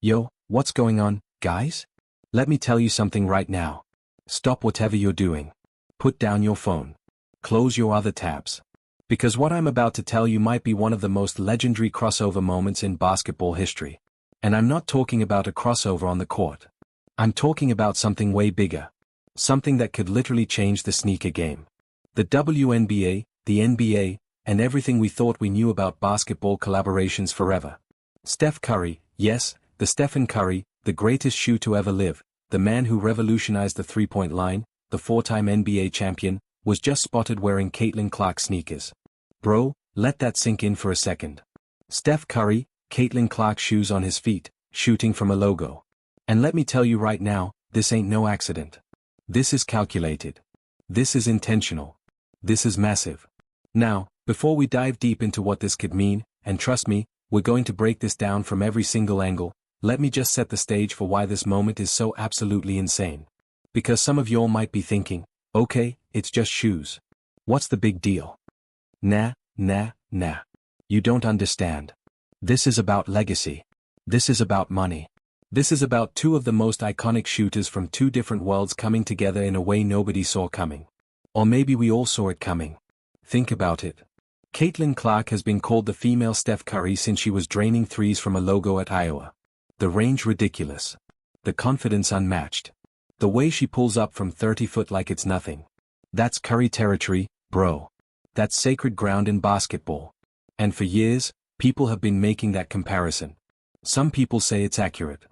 Yo, what's going on, guys? Let me tell you something right now. Stop whatever you're doing. Put down your phone. Close your other tabs. Because what I'm about to tell you might be one of the most legendary crossover moments in basketball history. And I'm not talking about a crossover on the court. I'm talking about something way bigger. Something that could literally change the sneaker game. The WNBA, the NBA, and everything we thought we knew about basketball collaborations forever. Steph Curry, yes, the Stephen Curry, the greatest shoe to ever live, the man who revolutionized the three-point line, the four-time NBA champion, was just spotted wearing Caitlin Clark sneakers. Bro, let that sink in for a second. Steph Curry, Caitlin Clark shoes on his feet, shooting from a logo. And let me tell you right now, this ain't no accident. This is calculated. This is intentional. This is massive. Now, before we dive deep into what this could mean, and trust me, we're going to break this down from every single angle, let me just set the stage for why this moment is so absolutely insane. Because some of y'all might be thinking, okay, it's just shoes. What's the big deal? Nah. You don't understand. This is about legacy. This is about money. This is about two of the most iconic shooters from two different worlds coming together in a way nobody saw coming. Or maybe we all saw it coming. Think about it. Caitlin Clark has been called the female Steph Curry since she was draining threes from a logo at Iowa. The range ridiculous. The confidence unmatched. The way she pulls up from 30 foot like it's nothing. That's Curry territory, bro. That's sacred ground in basketball. And for years, people have been making that comparison. Some people say it's accurate.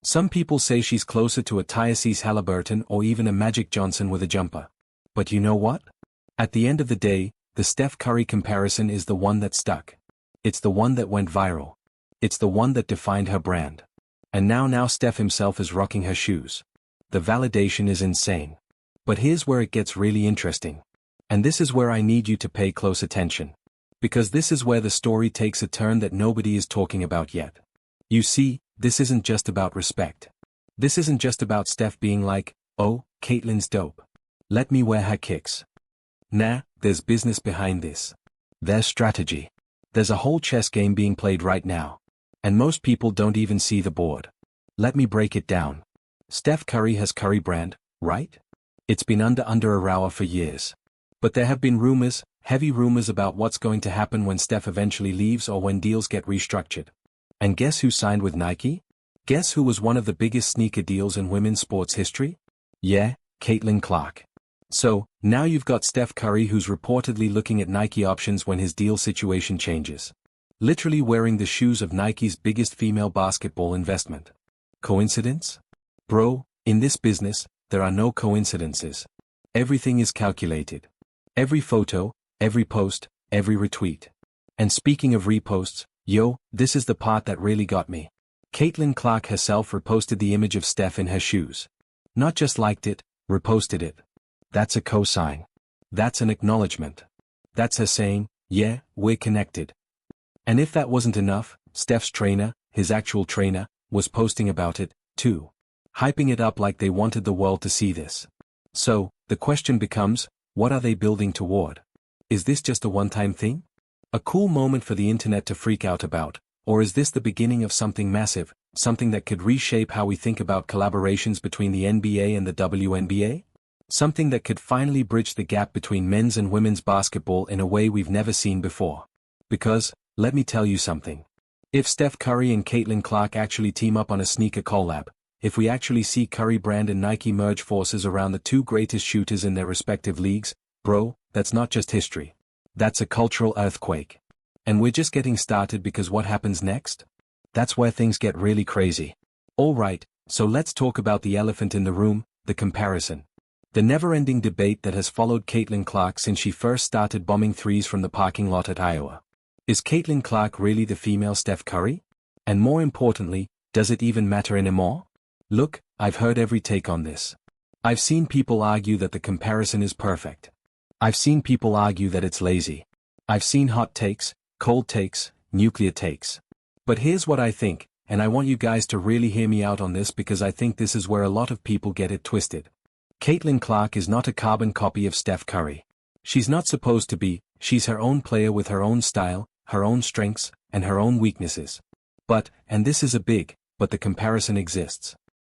Some people say she's closer to a Tyrese Halliburton or even a Magic Johnson with a jumper. But you know what? At the end of the day, the Steph Curry comparison is the one that stuck. It's the one that went viral. It's the one that defined her brand. And now Steph himself is rocking her shoes. The validation is insane. But here's where it gets really interesting. And this is where I need you to pay close attention. Because this is where the story takes a turn that nobody is talking about yet. You see, this isn't just about respect. This isn't just about Steph being like, oh, Caitlin's dope. Let me wear her kicks. Nah, there's business behind this. There's strategy. There's a whole chess game being played right now. And most people don't even see the board. Let me break it down. Steph Curry has Curry brand, right? It's been under a rower for years. But there have been rumors, heavy rumors about what's going to happen when Steph eventually leaves or when deals get restructured. And guess who signed with Nike? Guess who was one of the biggest sneaker deals in women's sports history? Yeah, Caitlin Clark. So, now you've got Steph Curry who's reportedly looking at Nike options when his deal situation changes. Literally wearing the shoes of Nike's biggest female basketball investment. Coincidence? Bro, in this business, there are no coincidences. Everything is calculated. Every photo, every post, every retweet. And speaking of reposts, yo, this is the part that really got me. Caitlin Clark herself reposted the image of Steph in her shoes. Not just liked it, reposted it. That's a cosign. That's an acknowledgement. That's her saying, yeah, we're connected. And if that wasn't enough, Steph's trainer, his actual trainer, was posting about it, too. Hyping it up like they wanted the world to see this. So, the question becomes, what are they building toward? Is this just a one-time thing? A cool moment for the internet to freak out about, or is this the beginning of something massive, something that could reshape how we think about collaborations between the NBA and the WNBA? Something that could finally bridge the gap between men's and women's basketball in a way we've never seen before. Because, let me tell you something. If Steph Curry and Caitlin Clark actually team up on a sneaker collab, if we actually see Curry brand and Nike merge forces around the two greatest shooters in their respective leagues, bro, that's not just history. That's a cultural earthquake. And we're just getting started because what happens next? That's where things get really crazy. Alright, so let's talk about the elephant in the room, the comparison. The never-ending debate that has followed Caitlin Clark since she first started bombing threes from the parking lot at Iowa. Is Caitlin Clark really the female Steph Curry? And more importantly, does it even matter anymore? Look, I've heard every take on this. I've seen people argue that the comparison is perfect. I've seen people argue that it's lazy. I've seen hot takes, cold takes, nuclear takes. But here's what I think, and I want you guys to really hear me out on this because I think this is where a lot of people get it twisted. Caitlin Clark is not a carbon copy of Steph Curry. She's not supposed to be, she's her own player with her own style, her own strengths, and her own weaknesses. But, and this is a big, but the comparison exists.